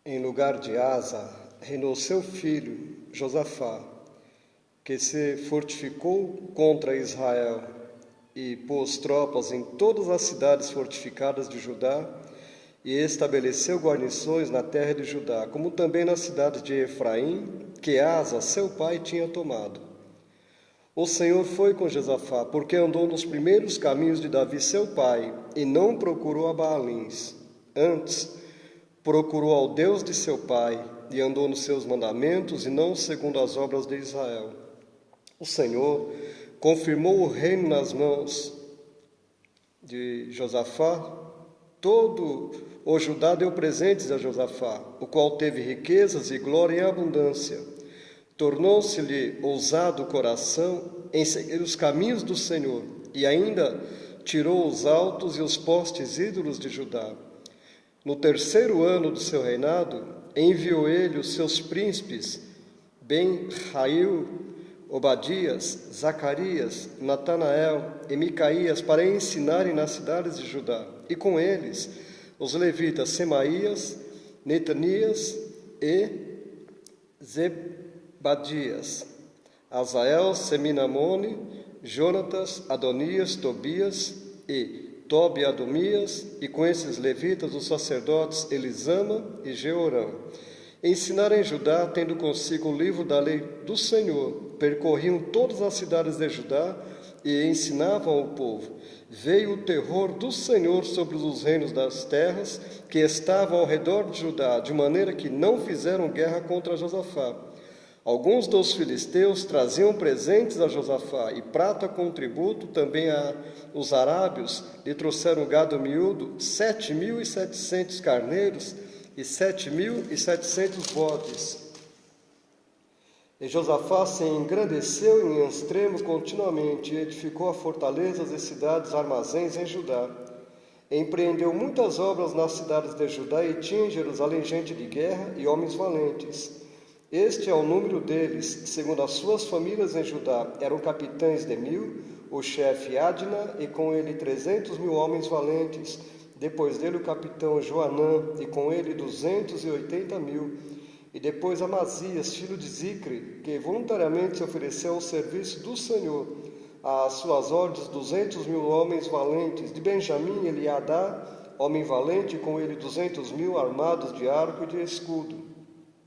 Em lugar de Asa, reinou seu filho, Josafá, que se fortificou contra Israel e pôs tropas em todas as cidades fortificadas de Judá e estabeleceu guarnições na terra de Judá, como também nas cidades de Efraim, que Asa, seu pai, tinha tomado. O Senhor foi com Josafá, porque andou nos primeiros caminhos de Davi, seu pai, e não procurou a Baalins. Antes, procurou ao Deus de seu pai, e andou nos seus mandamentos, e não segundo as obras de Israel. O Senhor confirmou o reino nas mãos de Josafá. Todo o Judá deu presentes a Josafá, o qual teve riquezas e glória em abundância. Tornou-se-lhe ousado o coração em seguir os caminhos do Senhor, e ainda tirou os altos e os postes ídolos de Judá. No terceiro ano do seu reinado, enviou ele os seus príncipes, Ben-Rail, Obadias, Zacarias, Natanael e Micaías, para ensinarem nas cidades de Judá, e com eles os levitas Semaías, Netanias e Zebadias, Azael, Seminamone, Jonatas, Adonias, Tobias e Tobi-Adomias, e com esses levitas os sacerdotes Elisama e Jeorão. Ensinaram em Judá, tendo consigo o livro da lei do Senhor, percorriam todas as cidades de Judá e ensinavam ao povo. Veio o terror do Senhor sobre os reinos das terras que estavam ao redor de Judá, de maneira que não fizeram guerra contra Josafá. Alguns dos filisteus traziam presentes a Josafá, e prata com tributo, também os arábios lhe trouxeram gado miúdo, 7.700 carneiros e 7.700 bodes. E Josafá se engrandeceu em extremo continuamente, e edificou a fortalezas e cidades armazéns em Judá. Empreendeu muitas obras nas cidades de Judá, e tinha em Jerusalém gente de guerra e homens valentes. Este é o número deles, segundo as suas famílias em Judá. Eram capitães de 1.000, o chefe Adna, e com ele 300.000 homens valentes. Depois dele o capitão Joanã, e com ele 280.000. E depois Amazias, filho de Zicre, que voluntariamente se ofereceu ao serviço do Senhor. Às suas ordens 200.000 homens valentes. De Benjamim, Eliadá, homem valente, e com ele 200.000 armados de arco e de escudo.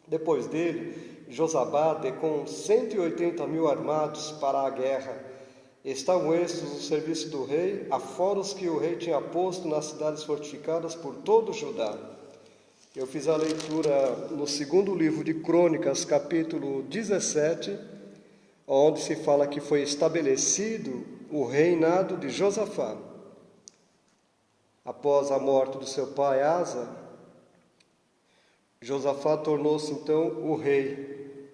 Depois dele, Josabade, com 180.000 armados para a guerra. Estavam estes no serviço do rei, afora os que o rei tinha posto nas cidades fortificadas por todo o Judá. Eu fiz a leitura no segundo livro de Crônicas, capítulo 17, onde se fala que foi estabelecido o reinado de Josafá. Após a morte do seu pai Asa, Josafá tornou-se então o rei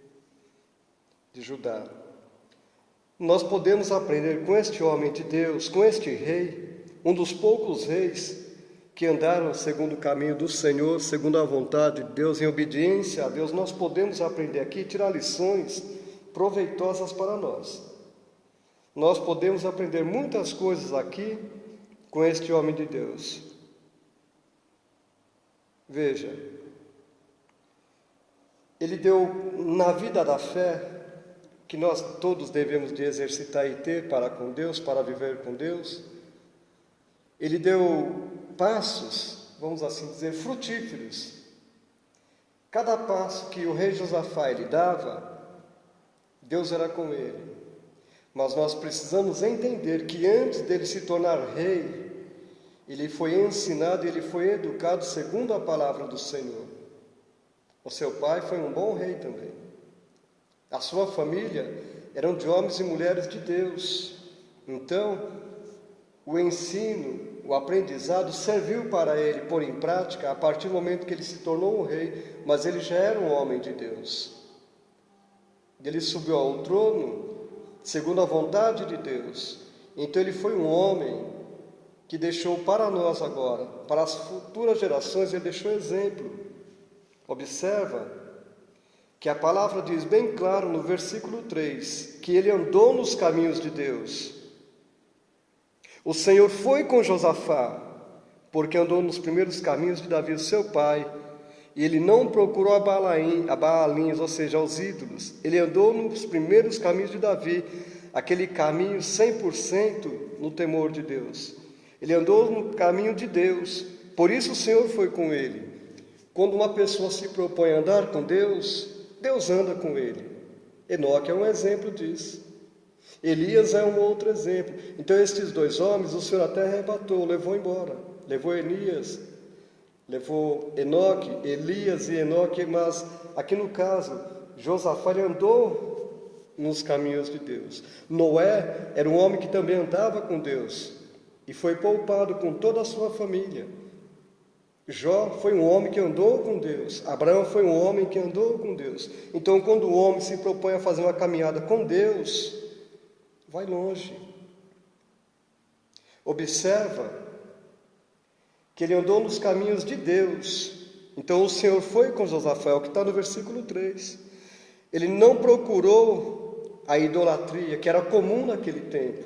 de Judá. Nós podemos aprender com este homem de Deus, com este rei, um dos poucos reis que andaram segundo o caminho do Senhor, segundo a vontade de Deus, em obediência a Deus. Nós podemos aprender aqui e tirar lições proveitosas para nós. Nós podemos aprender muitas coisas aqui com este homem de Deus. Veja, ele deu na vida da fé, que nós todos devemos de exercitar e ter para com Deus, para viver com Deus. Ele deu passos, vamos assim dizer, frutíferos. Cada passo que o rei Josafá ele dava, Deus era com ele. Mas nós precisamos entender que antes dele se tornar rei, ele foi ensinado, ele foi educado segundo a palavra do Senhor. O seu pai foi um bom rei também. A sua família eram de homens e mulheres de Deus. Então, o ensino, o aprendizado serviu para ele pôr em prática a partir do momento que ele se tornou um rei, mas ele já era um homem de Deus. Ele subiu ao trono segundo a vontade de Deus. Então ele foi um homem que deixou para nós agora, para as futuras gerações, ele deixou exemplo. Observa que a palavra diz bem claro no versículo 3, que ele andou nos caminhos de Deus. O Senhor foi com Josafá, porque andou nos primeiros caminhos de Davi, seu pai, E ele não procurou a Baalins, ou seja, aos ídolos. Ele andou nos primeiros caminhos de Davi, aquele caminho 100% no temor de Deus. Ele andou no caminho de Deus, por isso o Senhor foi com ele. Quando uma pessoa se propõe a andar com Deus, Deus anda com ele. Enoque é um exemplo disso. Elias é um outro exemplo. Então estes dois homens, o Senhor até arrebatou, levou embora. Levou Elias, levou Enoque, Elias e Enoque, mas aqui no caso, Josafá andou nos caminhos de Deus. Noé era um homem que também andava com Deus e foi poupado com toda a sua família. Jó foi um homem que andou com Deus. Abraão foi um homem que andou com Deus. Então, quando o homem se propõe a fazer uma caminhada com Deus, vai longe. Observa que ele andou nos caminhos de Deus. Então o Senhor foi com Josafá, que está no versículo 3. Ele não procurou a idolatria, que era comum naquele tempo.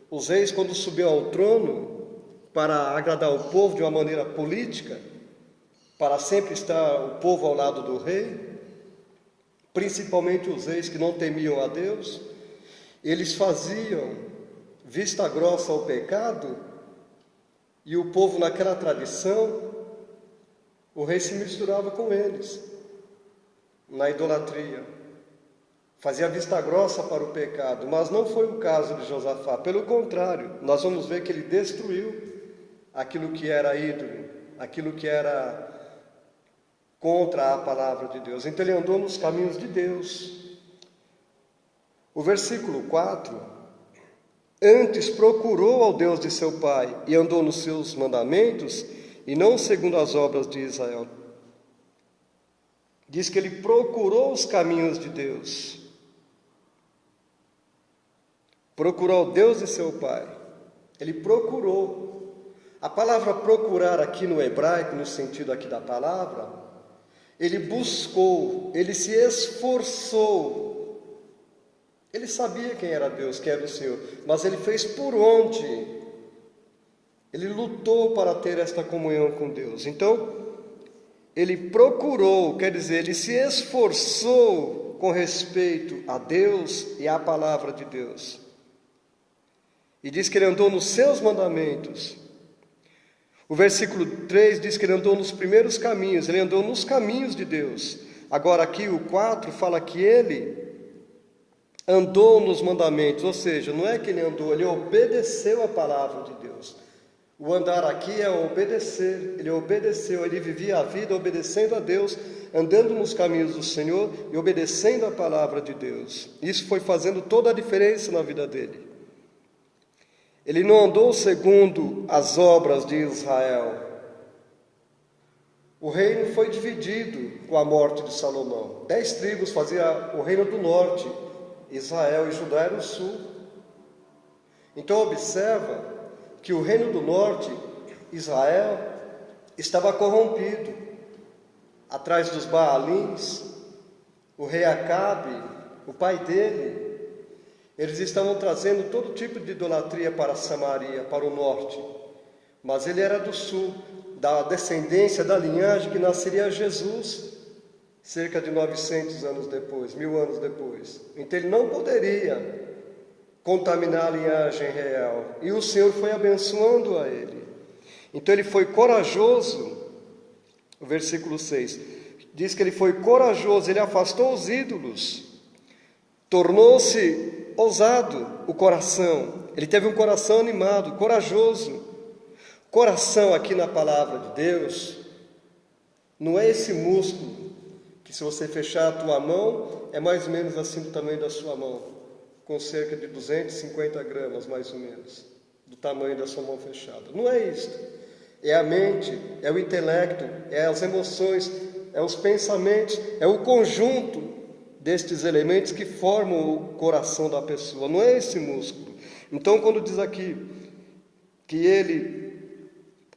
Os reis, quando subiam ao trono, para agradar o povo de uma maneira política, para sempre estar o povo ao lado do rei, principalmente os reis que não temiam a Deus, eles faziam vista grossa ao pecado, e o povo naquela tradição, o rei se misturava com eles, na idolatria. Fazia vista grossa para o pecado, mas não foi o caso de Josafá. Pelo contrário, nós vamos ver que ele destruiu aquilo que era ídolo, aquilo que era contra a palavra de Deus. Então ele andou nos caminhos de Deus. O versículo 4: antes procurou ao Deus de seu pai e andou nos seus mandamentos, e não segundo as obras de Israel. Diz que ele procurou os caminhos de Deus. Procurou o Deus de seu pai. Ele procurou. A palavra procurar aqui no hebraico, no sentido aqui da palavra, ele buscou, ele se esforçou. Ele sabia quem era Deus, quem era o Senhor, mas ele fez por onde? Ele lutou para ter esta comunhão com Deus. Então, ele procurou, quer dizer, ele se esforçou com respeito a Deus e à palavra de Deus. E diz que ele andou nos seus mandamentos. O versículo 3 diz que ele andou nos primeiros caminhos, ele andou nos caminhos de Deus. Agora aqui o 4 fala que ele andou nos mandamentos, ou seja, não é que ele andou, ele obedeceu a palavra de Deus. O andar aqui é obedecer, ele obedeceu, ele vivia a vida obedecendo a Deus, andando nos caminhos do Senhor e obedecendo a palavra de Deus. Isso foi fazendo toda a diferença na vida dele. Ele não andou segundo as obras de Israel. O reino foi dividido com a morte de Salomão. 10 tribos faziam o reino do norte, Israel e Judá era o sul. Então observa que o reino do norte, Israel, estava corrompido. Atrás dos Baalins, o rei Acabe, o pai dele, eles estavam trazendo todo tipo de idolatria para Samaria, para o norte. Mas ele era do sul, da descendência, da linhagem que nasceria Jesus, cerca de 900 anos depois, 1000 anos depois. Então ele não poderia contaminar a linhagem real. E o Senhor foi abençoando a ele. Então ele foi corajoso. O versículo 6 diz que ele foi corajoso, ele afastou os ídolos, tornou-se ousado o coração. Ele teve um coração animado, corajoso. Coração aqui na palavra de Deus não é esse músculo que, se você fechar a tua mão, é mais ou menos assim do tamanho da sua mão, com cerca de 250 gramas, mais ou menos, do tamanho da sua mão fechada. Não é isso. É a mente, é o intelecto, é as emoções, é os pensamentos, é o conjunto destes elementos que formam o coração da pessoa. Não é esse músculo. Então, quando diz aqui que ele,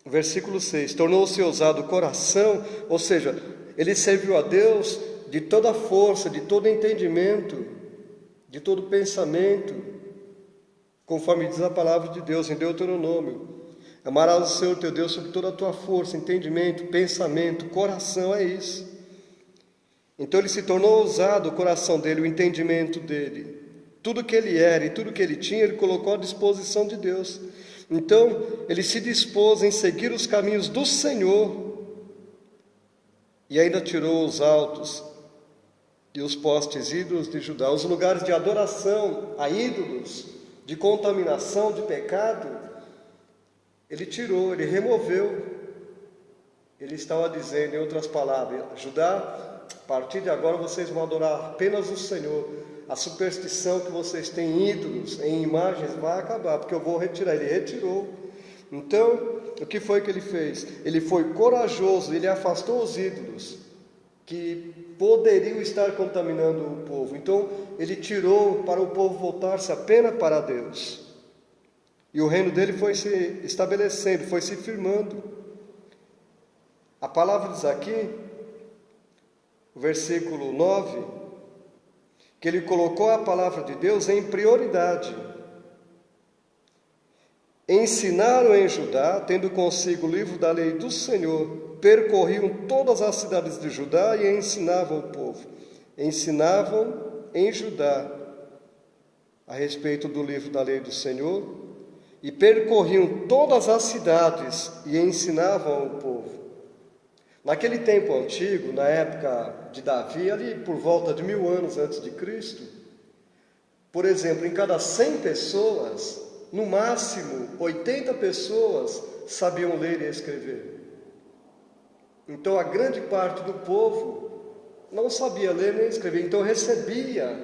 versículo 6, tornou-se ousado o coração, ou seja, ele serviu a Deus de toda a força, de todo entendimento, de todo pensamento, conforme diz a palavra de Deus em Deuteronômio. Amarás o Senhor teu Deus sobre toda a tua força, entendimento, pensamento, coração, é isso. Então ele se tornou ousado, o coração dele, o entendimento dele. Tudo que ele era e tudo que ele tinha, ele colocou à disposição de Deus. Então ele se dispôs em seguir os caminhos do Senhor e ainda tirou os altos e os postes ídolos de Judá, os lugares de adoração a ídolos, de contaminação, de pecado. Ele tirou, ele removeu. Ele estava dizendo, em outras palavras, Judá, a partir de agora vocês vão adorar apenas o Senhor. A superstição que vocês têm em ídolos, em imagens, vai acabar, porque eu vou retirar. Ele retirou. Então, o que foi que ele fez? Ele foi corajoso, ele afastou os ídolos que poderiam estar contaminando o povo. Então, ele tirou para o povo voltar-se apenas para Deus. E o reino dele foi se estabelecendo, foi se firmando. A palavra diz aqui, o versículo 9, que ele colocou a palavra de Deus em prioridade. Ensinaram em Judá, tendo consigo o livro da lei do Senhor, percorriam todas as cidades de Judá e ensinavam o povo. Ensinavam em Judá a respeito do livro da lei do Senhor, e percorriam todas as cidades e ensinavam o povo. Naquele tempo antigo, na época de Davi, ali por volta de 1000 anos antes de Cristo, por exemplo, em cada 100 pessoas, no máximo 80 pessoas sabiam ler e escrever. Então a grande parte do povo não sabia ler nem escrever, então recebia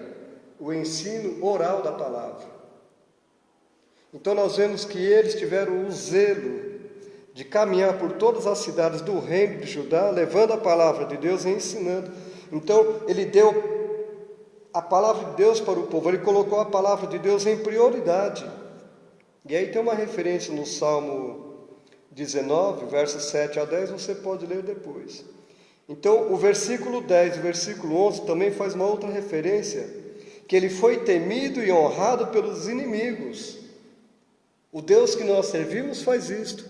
o ensino oral da palavra. Então nós vemos que eles tiveram o zelo de caminhar por todas as cidades do reino de Judá, levando a palavra de Deus e ensinando. Então ele deu a palavra de Deus para o povo, ele colocou a palavra de Deus em prioridade. E aí tem uma referência no Salmo 19, versos 7 a 10, você pode ler depois. Então o versículo 10 e o versículo 11 também faz uma outra referência, que ele foi temido e honrado pelos inimigos. O Deus que nós servimos faz isto.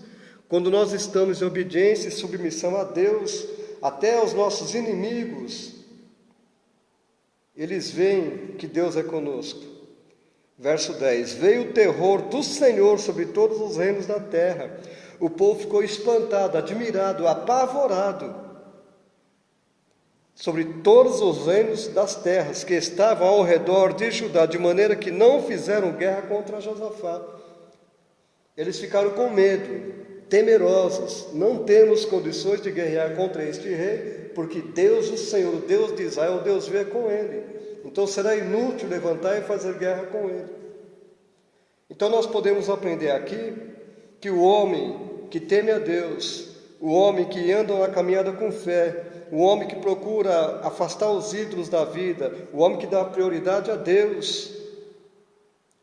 Quando nós estamos em obediência e submissão a Deus, até aos nossos inimigos, eles veem que Deus é conosco. Verso 10: veio o terror do Senhor sobre todos os reinos da terra. O povo ficou espantado, admirado, apavorado sobre todos os reinos das terras que estavam ao redor de Judá, de maneira que não fizeram guerra contra Josafá. Eles ficaram com medo, temerosos. Não temos condições de guerrear contra este rei, porque Deus, o Senhor, o Deus de Israel, Deus vê com ele. Então será inútil levantar e fazer guerra com ele. Então nós podemos aprender aqui que o homem que teme a Deus, o homem que anda na caminhada com fé, o homem que procura afastar os ídolos da vida, o homem que dá prioridade a Deus,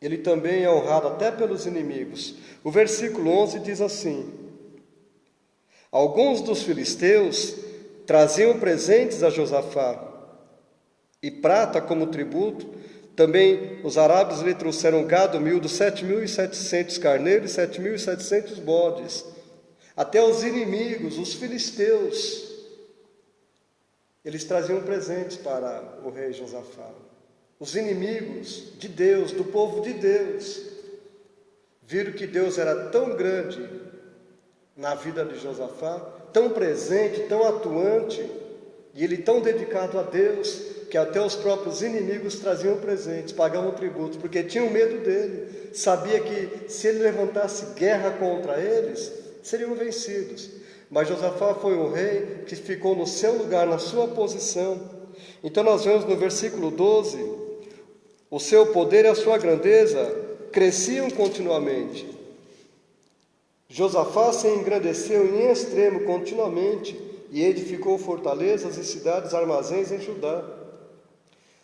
ele também é honrado até pelos inimigos. O versículo 11 diz assim: alguns dos filisteus traziam presentes a Josafá e prata como tributo. Também os arábios lhe trouxeram gado miúdo, 7.700 carneiros e 7.700 bodes. Até os inimigos, os filisteus, eles traziam presentes para o rei Josafá. Os inimigos de Deus, do povo de Deus, viram que Deus era tão grande na vida de Josafá, tão presente, tão atuante, e ele tão dedicado a Deus, que até os próprios inimigos traziam presentes, pagavam tributos, porque tinham medo dele, sabia que se ele levantasse guerra contra eles, seriam vencidos. Mas Josafá foi um rei que ficou no seu lugar, na sua posição. Então nós vemos no versículo 12, o seu poder e a sua grandeza cresciam continuamente. Josafá se engrandeceu em extremo continuamente e edificou fortalezas e cidades, armazéns em Judá.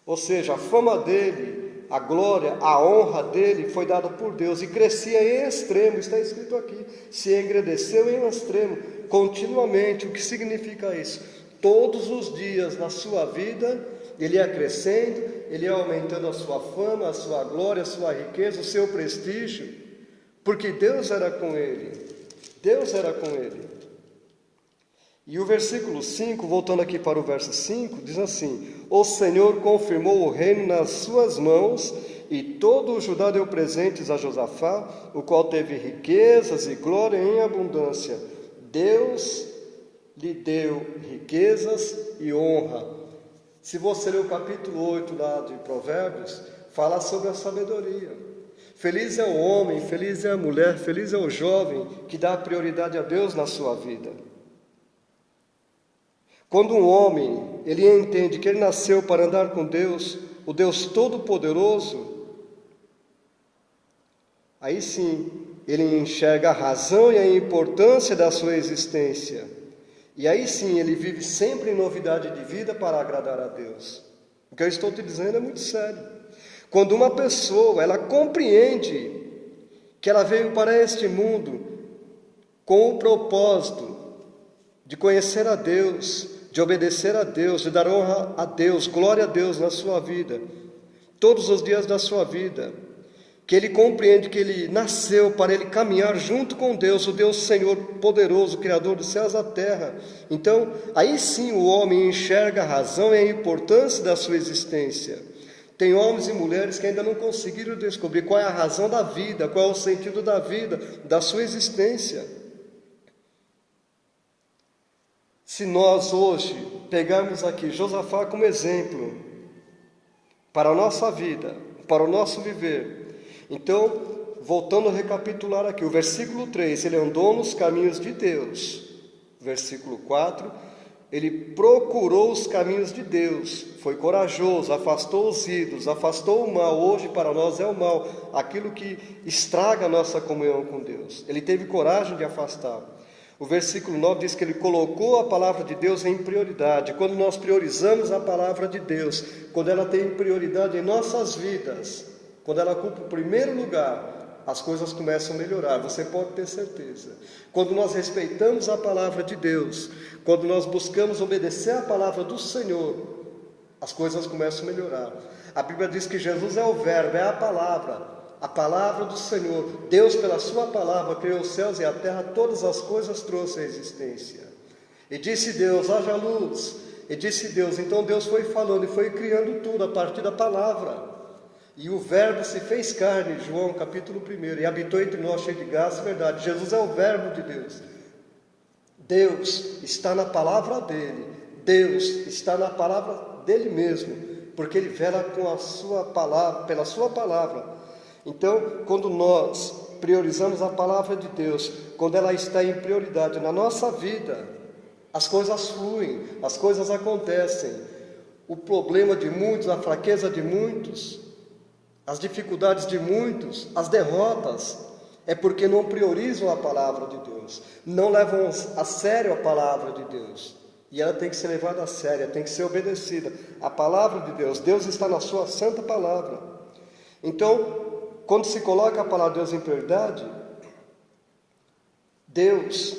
Ou seja, a fama dele, a glória, a honra dele foi dada por Deus e crescia em extremo, está escrito aqui, se engrandeceu em extremo, continuamente. O que significa isso? Todos os dias na sua vida, ele ia crescendo, ele ia aumentando a sua fama, a sua glória, a sua riqueza, o seu prestígio, porque Deus era com ele. Deus era com ele. E o versículo 5, voltando aqui para o verso 5, diz assim: o Senhor confirmou o reino nas suas mãos, e todo o Judá deu presentes a Josafá, o qual teve riquezas e glória em abundância. Deus lhe deu riquezas e honra. Se você ler o capítulo 8 lá de Provérbios, fala sobre a sabedoria. Feliz é o homem, feliz é a mulher, feliz é o jovem que dá prioridade a Deus na sua vida. Quando um homem, ele entende que ele nasceu para andar com Deus, o Deus Todo-Poderoso, aí sim, ele enxerga a razão e a importância da sua existência. E aí sim, ele vive sempre em novidade de vida para agradar a Deus. O que eu estou te dizendo é muito sério. Quando uma pessoa, ela compreende que ela veio para este mundo com o propósito de conhecer a Deus, de obedecer a Deus, de dar honra a Deus, glória a Deus na sua vida, todos os dias da sua vida, que ele compreende que ele nasceu para ele caminhar junto com Deus, o Deus Senhor poderoso, Criador dos céus e da terra. Então, aí sim o homem enxerga a razão e a importância da sua existência. Tem homens e mulheres que ainda não conseguiram descobrir qual é a razão da vida, qual é o sentido da vida, da sua existência. Se nós hoje pegarmos aqui Josafá como exemplo para a nossa vida, para o nosso viver, então, voltando a recapitular aqui, o versículo 3, ele andou nos caminhos de Deus. Versículo 4, ele procurou os caminhos de Deus, foi corajoso, afastou os ídolos, afastou o mal. Hoje para nós é o mal, aquilo que estraga a nossa comunhão com Deus. Ele teve coragem de afastar. O versículo 9 diz que ele colocou a palavra de Deus em prioridade. Quando nós priorizamos a palavra de Deus, quando ela tem prioridade em nossas vidas, quando ela ocupa o primeiro lugar, as coisas começam a melhorar, você pode ter certeza. Quando nós respeitamos a palavra de Deus, quando nós buscamos obedecer a palavra do Senhor, as coisas começam a melhorar. A Bíblia diz que Jesus é o Verbo, é a palavra do Senhor. Deus, pela sua palavra, criou os céus e a terra, todas as coisas trouxe a existência. E disse Deus, haja luz. E disse Deus, então Deus foi falando e foi criando tudo a partir da palavra. E o Verbo se fez carne, João capítulo 1, e habitou entre nós, cheio de graça e verdade. Jesus é o Verbo de Deus. Deus está na palavra dele. Deus está na palavra dele mesmo, porque ele vela com a sua palavra, pela sua palavra. Então, quando nós priorizamos a palavra de Deus, quando ela está em prioridade na nossa vida, as coisas fluem, as coisas acontecem. O problema de muitos, a fraqueza de muitos, as dificuldades de muitos, as derrotas, é porque não priorizam a palavra de Deus, não levam a sério a palavra de Deus. E ela tem que ser levada a sério, tem que ser obedecida. A palavra de Deus, Deus está na sua santa palavra. Então, quando se coloca a palavra de Deus em prioridade, Deus,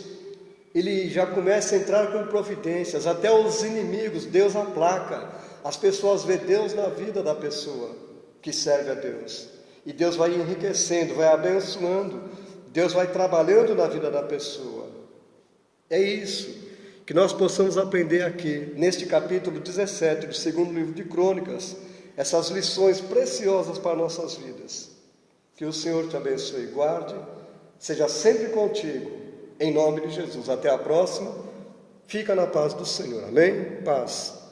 ele já começa a entrar com providências, até os inimigos, Deus aplaca. As pessoas veem Deus na vida da pessoa que serve a Deus. E Deus vai enriquecendo, vai abençoando, Deus vai trabalhando na vida da pessoa. É isso que nós possamos aprender aqui, neste capítulo 17 do segundo livro de Crônicas, essas lições preciosas para nossas vidas. Que o Senhor te abençoe e guarde, seja sempre contigo, em nome de Jesus. Até a próxima, fica na paz do Senhor, amém? Paz.